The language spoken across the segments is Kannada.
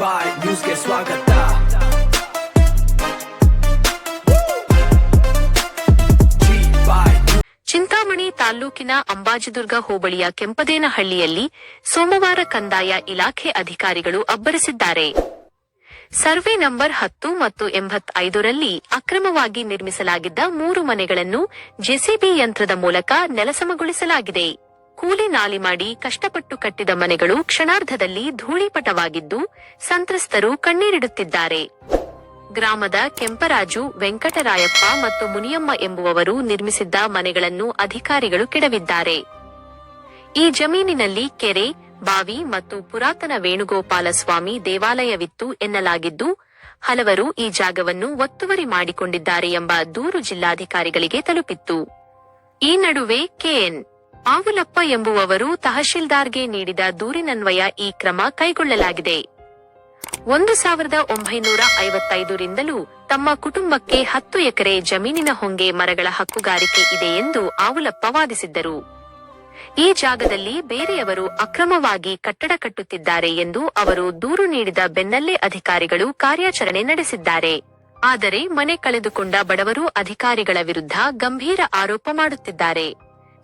ಬಾಯ್ ನ್ಯೂಸ್ಗೆ ಸ್ವಾಗತ. ಚಿಂತಾಮಣಿ ತಾಲ್ಲೂಕಿನ ಅಂಬಾಜಿದುರ್ಗ ಹೋಬಳಿಯ ಕೆಂಪದೇನಹಳ್ಳಿಯಲ್ಲಿ ಸೋಮವಾರ ಕಂದಾಯ ಇಲಾಖೆ ಅಧಿಕಾರಿಗಳು ಅಬ್ಬರಿಸಿದ್ದಾರೆ. ಸರ್ವೆ ನಂಬರ್ 10 ಮತ್ತು 85ರಲ್ಲಿ ಅಕ್ರಮವಾಗಿ ನಿರ್ಮಿಸಲಾಗಿದ್ದ 3 ಮನೆಗಳನ್ನು ಜೆಸಿಬಿ ಯಂತ್ರದ ಮೂಲಕ ನೆಲಸಮಗೊಳಿಸಲಾಗಿದೆ. ಕೂಲಿ ನಾಲಿ ಮಾಡಿ ಕಷ್ಟಪಟ್ಟು ಕಟ್ಟಿದ ಮನೆಗಳು ಕ್ಷಣಾರ್ಧದಲ್ಲಿ ಧೂಳಿಪಟವಾಗಿದ್ದು ಸಂತ್ರಸ್ತರು ಕಣ್ಣೀರಿಡುತ್ತಿದ್ದಾರೆ. ಗ್ರಾಮದ ಕೆಂಪರಾಜು, ವೆಂಕಟರಾಯಪ್ಪ ಮತ್ತು ಮುನಿಯಮ್ಮ ಎಂಬುವವರು ನಿರ್ಮಿಸಿದ್ದ ಮನೆಗಳನ್ನು ಅಧಿಕಾರಿಗಳು ಕೆಡವಿದ್ದಾರೆ. ಈ ಜಮೀನಿನಲ್ಲಿ ಕೆರೆ, ಬಾವಿ ಮತ್ತು ಪುರಾತನ ವೇಣುಗೋಪಾಲ ಸ್ವಾಮಿ ದೇವಾಲಯವಿತ್ತು ಎನ್ನಲಾಗಿದ್ದು, ಹಲವರು ಈ ಜಾಗವನ್ನು ಒತ್ತುವರಿ ಮಾಡಿಕೊಂಡಿದ್ದಾರೆ ಎಂಬ ದೂರು ಜಿಲ್ಲಾಧಿಕಾರಿಗಳಿಗೆ ತಲುಪಿತ್ತು. ಈ ನಡುವೆ ಕೆಎನ್ ಆವುಲಪ್ಪ ಎಂಬುವವರು ತಹಶೀಲ್ದಾರ್ಗೆ ನೀಡಿದ ದೂರಿನನ್ವಯ ಈ ಕ್ರಮ ಕೈಗೊಳ್ಳಲಾಗಿದೆ. 1955ರಿಂದಲೂ ತಮ್ಮ ಕುಟುಂಬಕ್ಕೆ 10 ಎಕರೆ ಜಮೀನಿನ ಹೊಂಗೆ ಮರಗಳ ಹಕ್ಕುಗಾರಿಕೆ ಇದೆ ಎಂದು ಆವುಲಪ್ಪ ವಾದಿಸಿದ್ದರು. ಈ ಜಾಗದಲ್ಲಿ ಬೇರೆಯವರು ಅಕ್ರಮವಾಗಿ ಕಟ್ಟಡ ಕಟ್ಟುತ್ತಿದ್ದಾರೆ ಎಂದು ಅವರು ದೂರು ನೀಡಿದ ಬೆನ್ನಲ್ಲೇ ಅಧಿಕಾರಿಗಳು ಕಾರ್ಯಾಚರಣೆ ನಡೆಸಿದ್ದಾರೆ. ಆದರೆ ಮನೆ ಕಳೆದುಕೊಂಡ ಬಡವರು ಅಧಿಕಾರಿಗಳ ವಿರುದ್ಧ ಗಂಭೀರ ಆರೋಪ ಮಾಡುತ್ತಿದ್ದಾರೆ.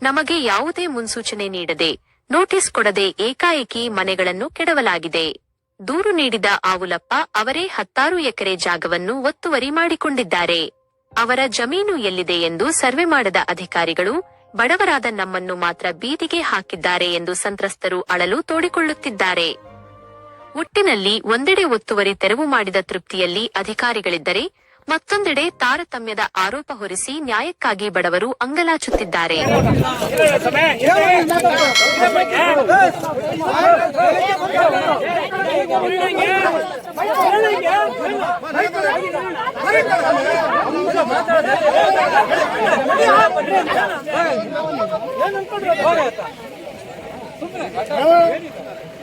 ನಮಗೆ ಯಾವುದೇ ಮುನ್ಸೂಚನೆ ನೀಡದೆ, ನೋಟಿಸ್ ಕೊಡದೆ ಏಕಾಏಕಿ ಮನೆಗಳನ್ನು ಕೆಡವಲಾಗಿದೆ. ದೂರು ನೀಡಿದ ಆವುಲಪ್ಪ ಅವರೇ 16 ಎಕರೆ ಜಾಗವನ್ನು ಒತ್ತುವರಿ ಮಾಡಿಕೊಂಡಿದ್ದಾರೆ. ಅವರ ಜಮೀನು ಎಲ್ಲಿದೆ ಎಂದು ಸರ್ವೆ ಮಾಡದ ಅಧಿಕಾರಿಗಳು ಬಡವರಾದ ನಮ್ಮನ್ನು ಮಾತ್ರ ಬೀದಿಗೆ ಹಾಕಿದ್ದಾರೆ ಎಂದು ಸಂತ್ರಸ್ತರು ಅಳಲು ತೋಡಿಕೊಳ್ಳುತ್ತಿದ್ದಾರೆ. ಒಟ್ಟಿನಲ್ಲಿ ಒಂದೆಡೆ ಒತ್ತುವರಿ ತೆರವು ಮಾಡಿದ ತೃಪ್ತಿಯಲ್ಲಿ ಅಧಿಕಾರಿಗಳಿದ್ದರೆ, ಮತ್ತೊಂದೆಡೆ ತಾರತಮ್ಯದ ಆರೋಪ ಹೊರಿಸಿ ನ್ಯಾಯಕ್ಕಾಗಿ ಬಡವರು ಅಂಗಲಾಚುತ್ತಿದ್ದಾರೆ.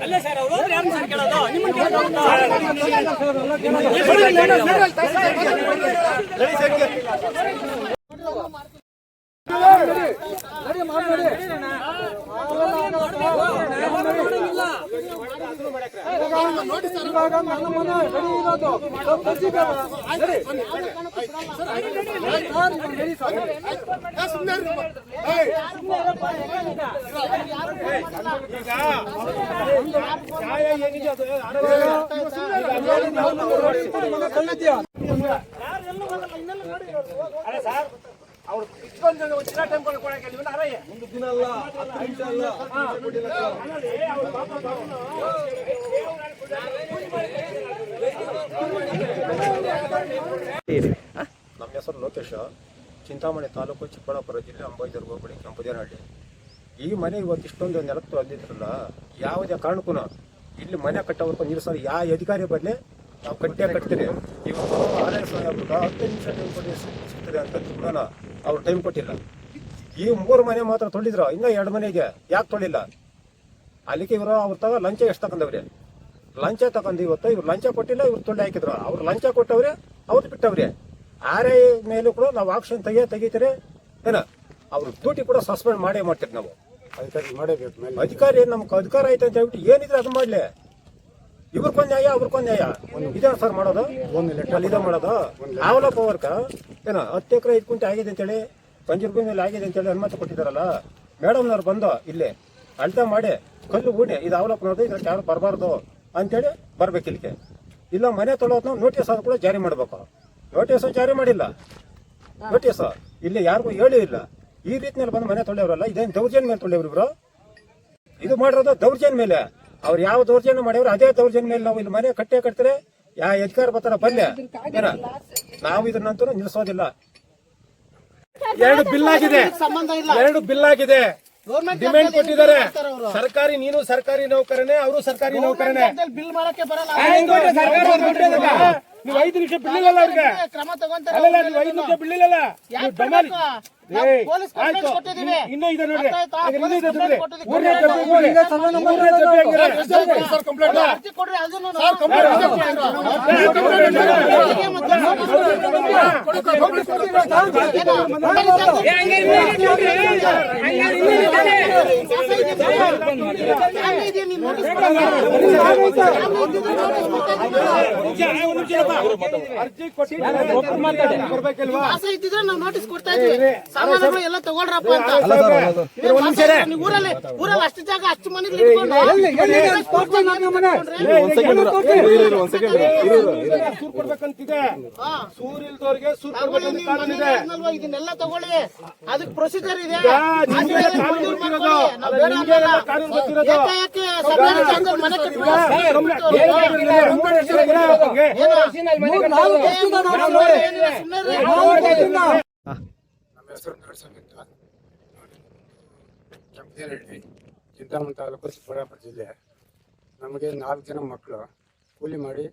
ಅಲ್ಲೇ ಸರ್ ಅವರು ಯಾರು ಸರ್ ಕೇಳೋದು ನಿಮ್ಮನ್ನ ಕೇಳೋದು ಅವ್ರು ಇಷ್ಟೊಂದು ಟೈಮ್ ಕೊಡಕ್ಕೆ ಒಂದು ದಿನ ಅಲ್ಲ, 10 ನಿಮಿಷ ಅಲ್ಲ. ನಮ್ಮ ಹೆಸರು ಲೋಕೇಶ, ಚಿಂತಾಮಣಿ ತಾಲೂಕು, ಚಿಕ್ಕಬಳ್ಳಾಪುರ ಜಿಲ್ಲೆ, ಅಂಬಾಜಿದುರ್ಗ ಹೋಬಳಿ, ಕೆಂಪದೇನಹಳ್ಳಿ. ಈ ಮನೆ ಇವತ್ತು ಇಷ್ಟೊಂದು ನೆಲತ್ತು ಅಂದಿದ್ರಲ್ಲ, ಯಾವುದೇ ಕಾರಣಕ್ಕೂ ಇಲ್ಲಿ ಮನೆ ಕಟ್ಟೋವರೆಗೂ ನಿಲ್ಲಿಸೋದು ಯಾವ ಅಧಿಕಾರಿ ಬರಲಿ ನಾವು ಕಟ್ತೀರಿ. ಇವತ್ತು RS 10 ನಿಮಿಷ ಟೈಮ್ ಕೊಡಿ ಸಿಗ್ತದೆ ಅಂತ ಕೂಡ ಅವ್ರು ಟೈಮ್ ಕೊಟ್ಟಿಲ್ಲ. ಈ 3 ಮನೆ ಮಾತ್ರ ತೊಳಿದ್ರು, ಇನ್ನೂ 2 ಮನೆಗೆ ಯಾಕೆ ತೊಳಿಲ್ಲ? ಅಲ್ಲಿಗೆ ಇವರು ಅವ್ರ ತಗ ಲಂಚ ಎಷ್ಟು ತಗೊಂಡವ್ರಿ? ಲಂಚ ತಗೊಂಡು ಇವತ್ತು ಇವ್ರು ಲಂಚ ಕೊಟ್ಟಿಲ್ಲ, ಇವ್ರು ತೊಳ್ಳಿ ಹಾಕಿದ್ರು. ಅವ್ರು ಲಂಚ ಕೊಟ್ಟವ್ರೆ, ಅವ್ರು ಬಿಟ್ಟವ್ರಿ. RI ಮೇಲೂ ಕೂಡ ನಾವು ಆಕ್ಷನ್ ತೆಗಿತೀರಿ ಏನ? ಅವ್ರ ಡ್ಯೂಟಿ ಕೂಡ ಸಸ್ಪೆಂಡ್ ಮಾಡ್ತೀರಿ ನಾವು. ಅಧಿಕಾರಿ ನಮ್ಗೆ ಅಧಿಕಾರ ಐತೆ ಅಂತ ಹೇಳ್ಬಿಟ್ಟು ಏನಿದ್ರೆ ಅದು ಮಾಡ್ಲಿ. ಇವ್ರಿಗೊಂದು ನ್ಯಾಯ, ಅವ್ರಿಗೊಂದು ನ್ಯಾಯ ಇದೇ ಸರ್ ಮಾಡೋದು. ಇದೇ ಮಾಡೋದು ಆವಲಪ್ಪ ವರ್ಕ ಏನ 10 ಎಕರೆ 5 ಗುಂಟೆ ಆಗಿದೆ ಅಂತೇಳಿ, ಪಂಜುರ್ಗಿ ಮೇಲೆ ಆಗಿದೆ ಅಂತೇಳಿ ಅನುಮತಿ ಕೊಟ್ಟಿದ್ದಾರಲ್ಲ. ಮೇಡಮ್ನವ್ರು ಬಂದು ಇಲ್ಲಿ ಅಳ್ತಾ ಮಾಡಿ ಕಲ್ಲು ಊಡಿ ಇದು ಆವಲಪ್ಪನವ್ರದ್ದು, ಇದಕ್ಕೆ ಯಾರು ಬರಬಾರ್ದು ಅಂತೇಳಿ ಬರ್ಬೇಕು ಇಲ್ಲಿಗೆ. ಇಲ್ಲ ಮನೆ ತೊಳೋದು ನೋಟಿಸ್ ಆದ್ರೂ ಕೂಡ ಜಾರಿ ಮಾಡ್ಬೇಕು. ನೋಟಿಸ್ ಜಾರಿ ಮಾಡಿಲ್ಲ. ನೋಟಿಸ್ ಇಲ್ಲಿ ಯಾರಿಗೂ ಹೇಳಿ ಇಲ್ಲ. ಈ ರೀತಿಯಲ್ಲಿ ಬಂದು ಮನೆ ತೊಳೆಯವ್ರಲ್ಲ, ಇದೇನು ದೌರ್ಜನ್ಯ ಮೇಲೆ ತೊಳೆಯವ್ರು ಇವರು? ಇದು ಮಾಡಿರೋದು ದೌರ್ಜನ್ಯ ಮೇಲೆ. ಅವ್ರು ಯಾವ ದೌರ್ಜನ್ಯ ಮಾಡ್ಯವ್ರು ಅದೇ ದೌರ್ಜನ್ಯ ಮೇಲೆ ನಾವು ಇಲ್ಲಿ ಮನೆ ಕಟ್ತಾರೆ. ಯಾವ ಅಧಿಕಾರ ಬರ್ತಾರ ಬಲ್ಲೆ ಏನ? ನಾವು ಇದನ್ನಂತೂ ನಿಲ್ಲಿಸೋದಿಲ್ಲ. 2 ಬಿಲ್ ಆಗಿದೆ, ಡಿಮ್ಯಾಂಡ್ ಕೊಟ್ಟಿದ್ದಾರೆ. ಸರ್ಕಾರಿ, ನೀನು ಸರ್ಕಾರಿ ನೌಕರನೇ, ಅವರು ಸರ್ಕಾರಿ ನೌಕರನೇ. ಬಿಲ್ ಮಾಡಕ್ಕೆ ಬರಲ್ಲ. ನೀವು 5 ನಿಮಿಷ ಬಿಡ್ಲಿಲ್ಲ ಅವ್ರಿಗೆ. ಅಲ್ಲ, ನೀವು 5 ನಿಮಿಷ ಬಿಡ್ಲಿಲ್ಲ. ಇನ್ನೂ ಇದೆ ನೋಡ್ರಿ, ಅರ್ಜಿ ಕೊಟ್ಟಿರ್ಬೇಕಲ್ವಾ? ಇದ್ದಿದ್ರೆ ನಾವು ನೋಟಿಸ್ ಕೊಡ್ತಾ ಇದ್ವಿ, ಸಾಮಾನುಗಳು ಎಲ್ಲ ತಗೊಳ್ರಪ್ಪ ಅಂತ. ನೀವು ಊರಲ್ಲಿ ಅಷ್ಟು ಜಾಗ ಅಷ್ಟು ಮನೆ ಸೂರ್ ಕೊಡ್ಬೇಕಂತಿದೆ. ಸೂರ್ ಇಲ್ದವ್ರಿಗೆ ಸೂರ್ ಕೊಡ್ಬೇಕಂತ ಕಾನೂನು ಇದೆ. ಇದನ್ನೆಲ್ಲ ತಗೊಳ್ಳಿ, ಅದಕ್ಕೆ ಪ್ರೊಸೀಜರ್ ಇದೆ. ನಿಮ್ಗೆಲ್ಲ ಕಾನೂನು ಗೊತ್ತಿರೋದು. ನಿಮ್ಗೆಲ್ಲ ಕಾನೂನು ಗೊತ್ತಿರೋದು. ಏಕಾಏಕಿ ಸಭೆಯಲ್ಲಿ ತಂದು ಮನೆ ನಮ್ಮ ಹೆಸರು ನರಸಂಗಿಂತ, ಕೆಂಪೇನಹಳ್ಳಿ, ಚಿಂತಾಮಣಿ ತಾಲೂಕು, ಚಿಕ್ಕಬಳ್ಳಾಪುರ ಜಿಲ್ಲೆ. ನಮಗೆ 4 ಜನ ಮಕ್ಕಳು ಕೂಲಿ ಮಾಡಿ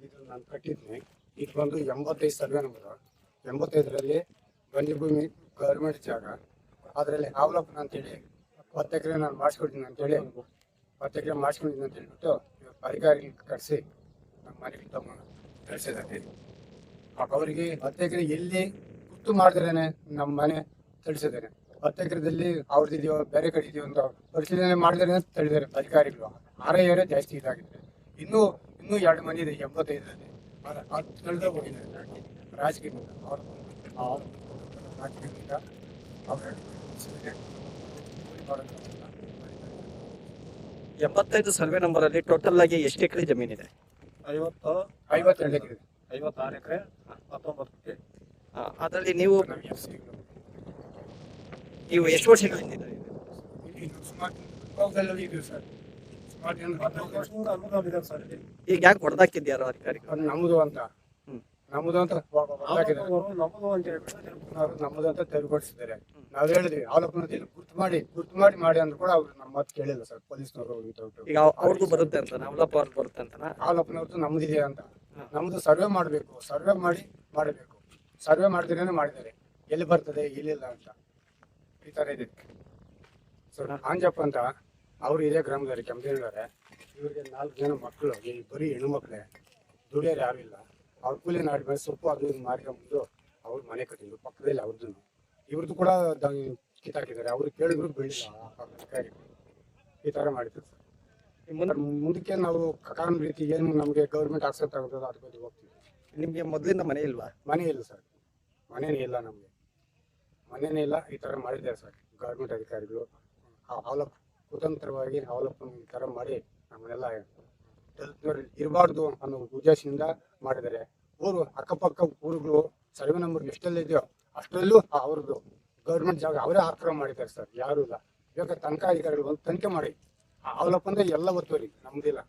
ಇದು ನಾನು ಕಟ್ಟಿದ್ದೀನಿ. ಇದು ಬಂದು 85 ಸರ್ವೆ ನಂಬರು. 85ರಲ್ಲಿ ಭೂಮಿ ಗೌರ್ಮೆಂಟ್ ಜಾಗ, ಅದರಲ್ಲಿ ಅವಲೋಕನ ಅಂತೇಳಿ 10 ಎಕರೆ ನಾನು ಮಾಡಿಸ್ಕೊಡ್ತೀನಿ ಅಂತೇಳಿ 10 ಎಕರೆ ಮಾಡಿಸ್ಕೊಂಡಿದ್ದೀನಿ ಅಂತ ಹೇಳ್ಬಿಟ್ಟು ಅಧಿಕಾರಿಗಳಿಗೆ ಕರೆಸಿ ನಮ್ಮ ಮನೆಗೆ ತಮ್ಮ ಕಳಿಸಿದ್ದಾರೆ. ಅವರಿಗೆ 10 ಎಕರೆ ಎಲ್ಲಿ ಗುರ್ತು ಮಾಡಿದ್ರೇನೆ ನಮ್ಮ ಮನೆ ತಿಳಿಸಿದ್ದಾರೆ. 10 ಎಕರೆದಲ್ಲಿ ಅವ್ರದ್ದಿದೆಯೋ ಬೇರೆ ಕಡೆ ಇದೆಯೋ ಅಂತ ಪರಿಶೀಲನೆ ಮಾಡಿದ್ರೆ ಅಂತ ಹೇಳಿದ್ದಾರೆ ಅಧಿಕಾರಿಗಳು. RIA ಜಾಸ್ತಿ ಇದಾಗಿದೆ. ಇನ್ನೂ 2 ಮನೆ ಇದೆ 85ರಲ್ಲಿ. ಅದು ತಿಳಿದೇ ಹೋಗಿದ್ದಾರೆ ರಾಜಕೀಯದಿಂದ. ರಾಜಕೀಯದಿಂದ ಅವರು 75 ಸರ್ವೆ ನಂಬರ್ ಅಲ್ಲಿ ಟೋಟಲ್ ಆಗಿ ಎಷ್ಟು ಎಕರೆ ಜಮೀನಿದೆ? 52 ಎಕರೆ, 56 ಎಕರೆ 19 ಗುಂಟೆ. ಅದರಲ್ಲಿ ನೀವು ಎಷ್ಟು ವರ್ಷಗಳಿಂದ ಇದೀವಿ ಸರ್. ಸುಮಾರು ಜನ 15 ವರ್ಷದಿಂದ ಅನುಭವ ಇದೆ ಸರ್ ಇಲ್ಲಿ. ಈಗ ಯಾಕೆ ಹೊಡೆದಾಕಿದ್ಯಾರೋ ಅಧಿಕಾರಿಗಳು? ಅದು ನಮ್ಮದು ಅಂತ ಹಾಕಿದ್ದಾರೆ. ನಮ್ಮದು ಅಂತ ಹೇಳ್ಬಿಟ್ಟು ನಮ್ಮದು ಅಂತ ತೆರವುಗೊಳಿಸಿದ್ದಾರೆ. ನಾವ್ ಹೇಳಿದ್ವಿ ಅವಲೋಕನದಲ್ಲಿ ಗುರ್ತು ಮಾಡಿ ಅಂದ್ರೂ ಕೂಡ ಅವ್ರು ನಮ್ಮ ಮಾತು ಕೇಳಿಲ್ಲ ಸರ್. ಪೊಲೀಸ್ನವರು ಈಗ ಅವ್ರಿಗೂ ಬರುತ್ತೆ ಅಂತ ಅವಲಪ್ಪ ಅವ್ರಿಗೆ ಬರುತ್ತೆ ಅಂತ ಅವಲೋಕನವ್ರದ್ದು ನಮ್ದಿದೆ ಅಂತ. ನಮ್ದು ಸರ್ವೆ ಮಾಡಬೇಕು, ಸರ್ವೆ ಮಾಡಬೇಕು. ಸರ್ವೆ ಮಾಡಿದ್ರೇನೆ ಮಾಡಿದ್ದಾರೆ. ಎಲ್ಲಿ ಬರ್ತದೆ ಎಲ್ಲಿಲ್ಲ ಅಂತ ಈ ತರ ಇದೆ ಸರ್. ಆಂಜಪ್ಪ ಅಂತ ಅವ್ರು ಇದೇ ಗ್ರಾಮದವ್ರೆ, ಕೆಂಪೇನಹಳ್ಳಿ. ಇವ್ರಿಗೆ 4 ಜನ ಮಕ್ಕಳು, ಬರೀ ಹೆಣ್ಣು ಮಕ್ಕಳೇ, ದುಡಿಯೋರು ಯಾರು ಇಲ್ಲ. ಅವ್ರ ಕೂಲಿ ನಾಡಿ ಮೇಲೆ ಸೊಪ್ಪು ಅದು ಮಾರ್ಕೊಂಡ್ಬಂದು ಅವ್ರ ಮನೆ ಕಟ್ಟಿದ್ರು ಪಕ್ಕದಲ್ಲಿ. ಅವ್ರದ್ದು ಇವ್ರದ್ದು ಕೂಡ ಕಿತ್ತಾಕಿದ್ದಾರೆ. ಅವ್ರು ಕೇಳಿದ್ರು ಬೆಳಿಲ್ಲ ಅಧಿಕಾರಿಗಳು. ಈ ತರ ಮಾಡಿದ್ರು ಸರ್. ಮುಂದಕ್ಕೆ ನಾವು ಕಾನೂನು ರೀತಿ ಏನು ನಮಗೆ ಗೌರ್ಮೆಂಟ್ ಆಕ್ಸೆಪ್ಟ್ ಆಗುತ್ತೋ ಅದ್ರ ಬಗ್ಗೆ ಹೋಗ್ತೀವಿ. ನಿಮ್ಗೆ ಮೊದಲಿಂದ ಮನೆ ಇಲ್ವಾ? ಮನೆ ಇಲ್ಲ ಸರ್, ಮನೇನೇ ಇಲ್ಲ ನಮಗೆ, ಮನೇನೇ ಇಲ್ಲ. ಈ ತರ ಮಾಡಿದ್ದಾರೆ ಸರ್ ಗೌರ್ಮೆಂಟ್ ಅಧಿಕಾರಿಗಳು. ಕುತಂತ್ರವಾಗಿ ಅವಲೋಕನ ಈ ತರ ಮಾಡಿ ನಮ್ಮನ್ನೆಲ್ಲ ಇರಬಾರ್ದು ಅನ್ನೋ ಉದ್ದೇಶದಿಂದ ಮಾಡಿದ್ದಾರೆ. ಅಕ್ಕಪಕ್ಕ ಊರುಗಳು ಸರ್ವೆ ನಂಬರ್ ಎಷ್ಟೆಲ್ಲ ಇದೆಯೋ ಅಷ್ಟರಲ್ಲೂ ಅವ್ರದ್ದು ಗೌರ್ಮೆಂಟ್ ಜಾಗ ಅವರೇ ಆಕ್ರಮ ಮಾಡಿದ್ದಾರೆ ಸರ್. ಯಾರು ಇಲ್ಲ. ಇವಾಗ ತನಿಖಾ ಅಧಿಕಾರಿಗಳು ಒಂದು ತನಿಖೆ ಮಾಡಿ ಅವಲೋಕನ ಎಲ್ಲ ಒತ್ತುವರಿ ನಮ್ದಿಲ್ಲ.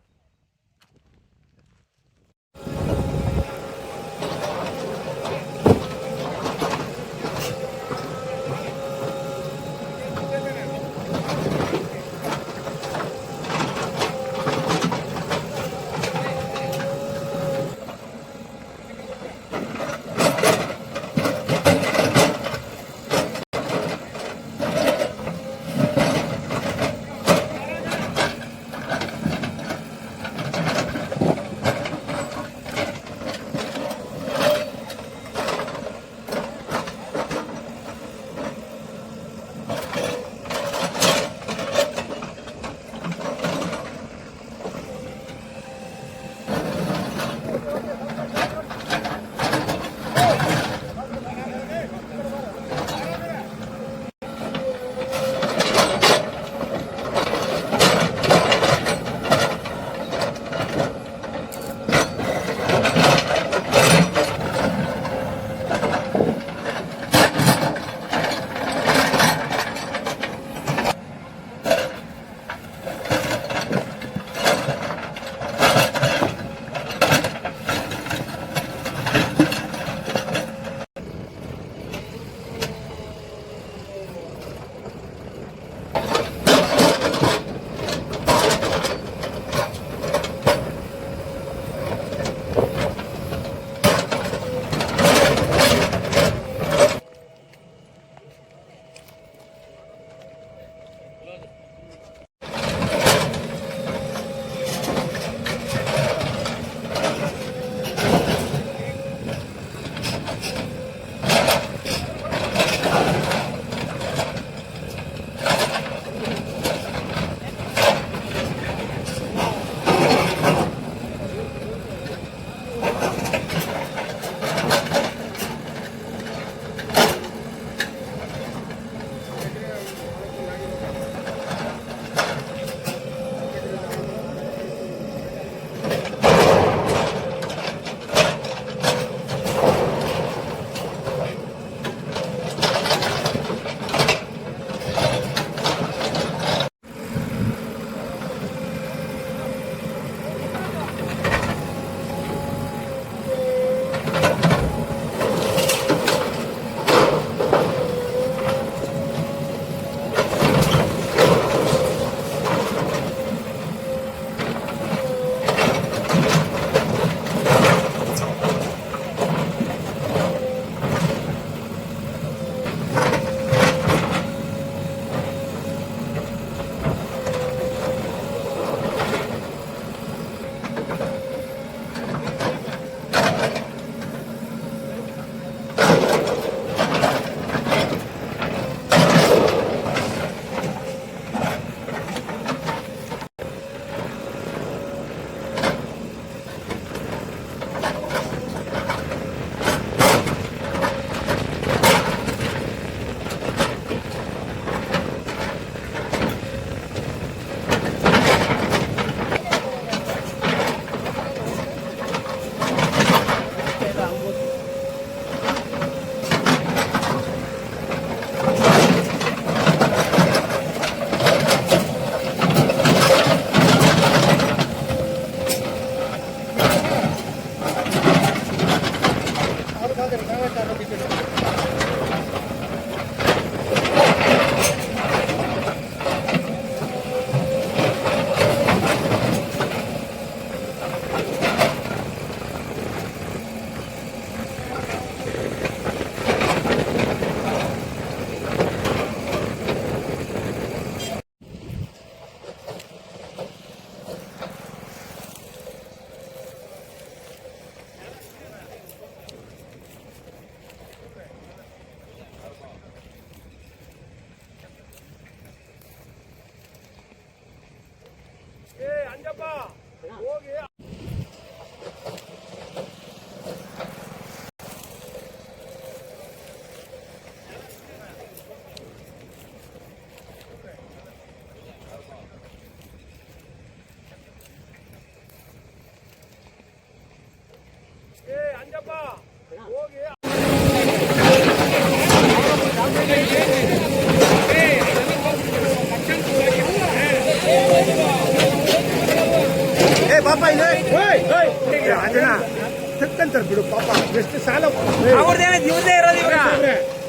ತಕ್ಕಂತಾರೆ ಬಿಡು ಪಾಪ ಎಷ್ಟು ಸಾಲ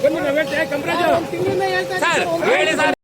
ಬನ್ನಿ ನಾವ್ ಹೇಳ್ತೇವೆ ಕಂಪ್ರೇಜ್ ತಿಂಗಳಿಂದ ಹೇಳ್ತಾ ಇದ್ದೀನಿ ಸರ್.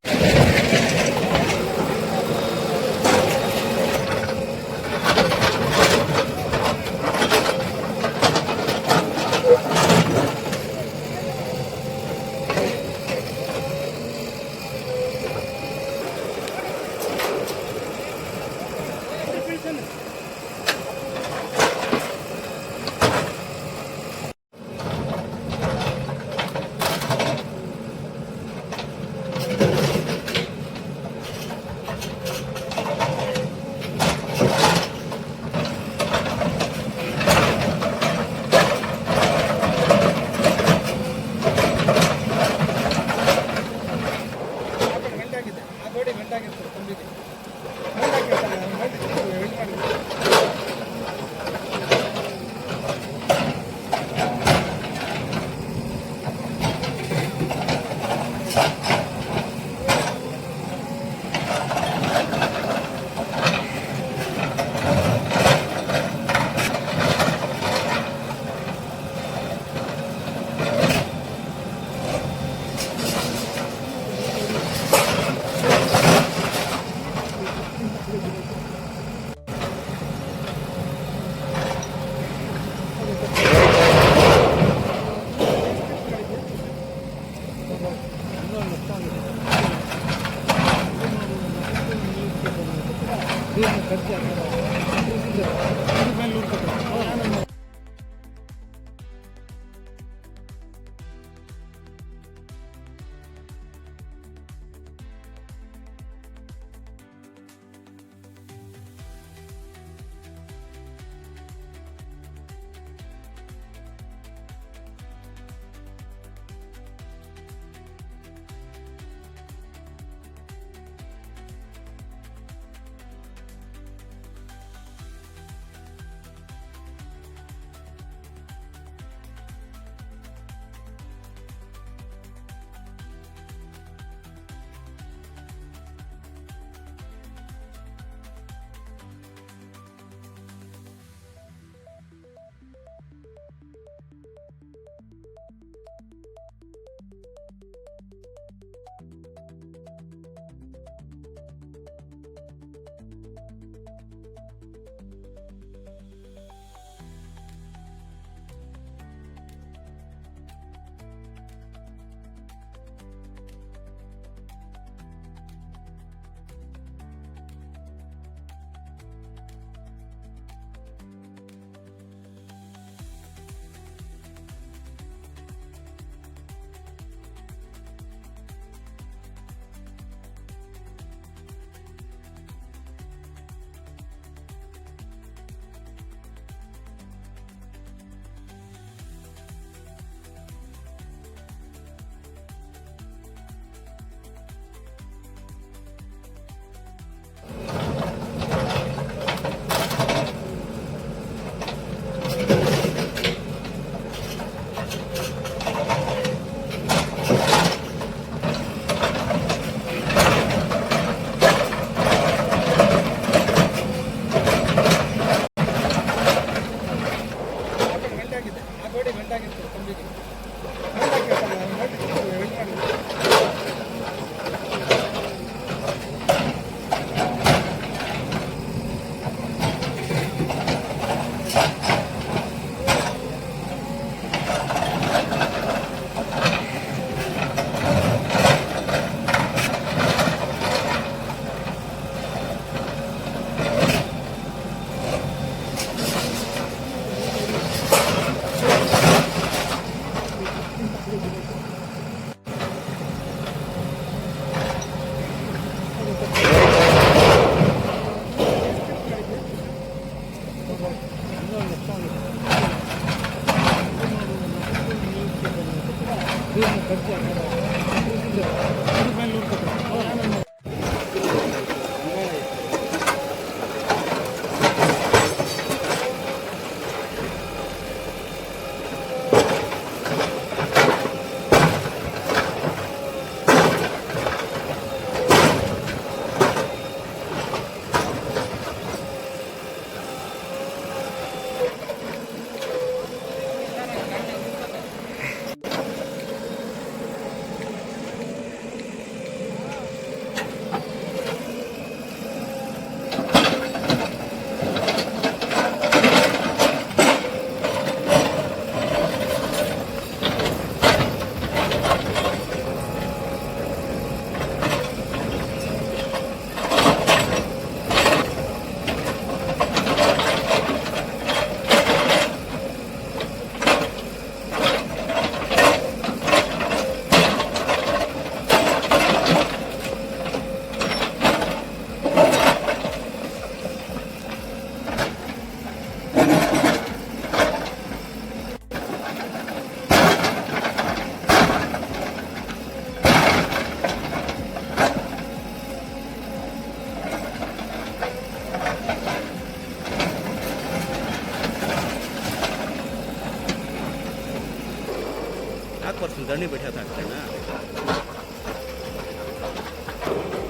4 ವರ್ಷ ದಂಡಿ ಬಿಟ್ಟು ಹಾಕ್ತಾನ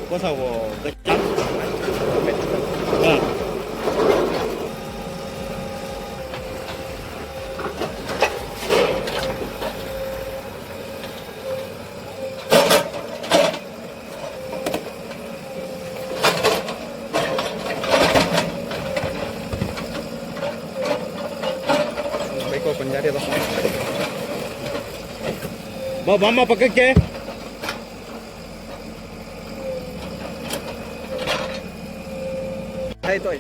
ಕೋಸಾವು ಹಾಂ पंजाबी बाम्मा पक्के आयतो और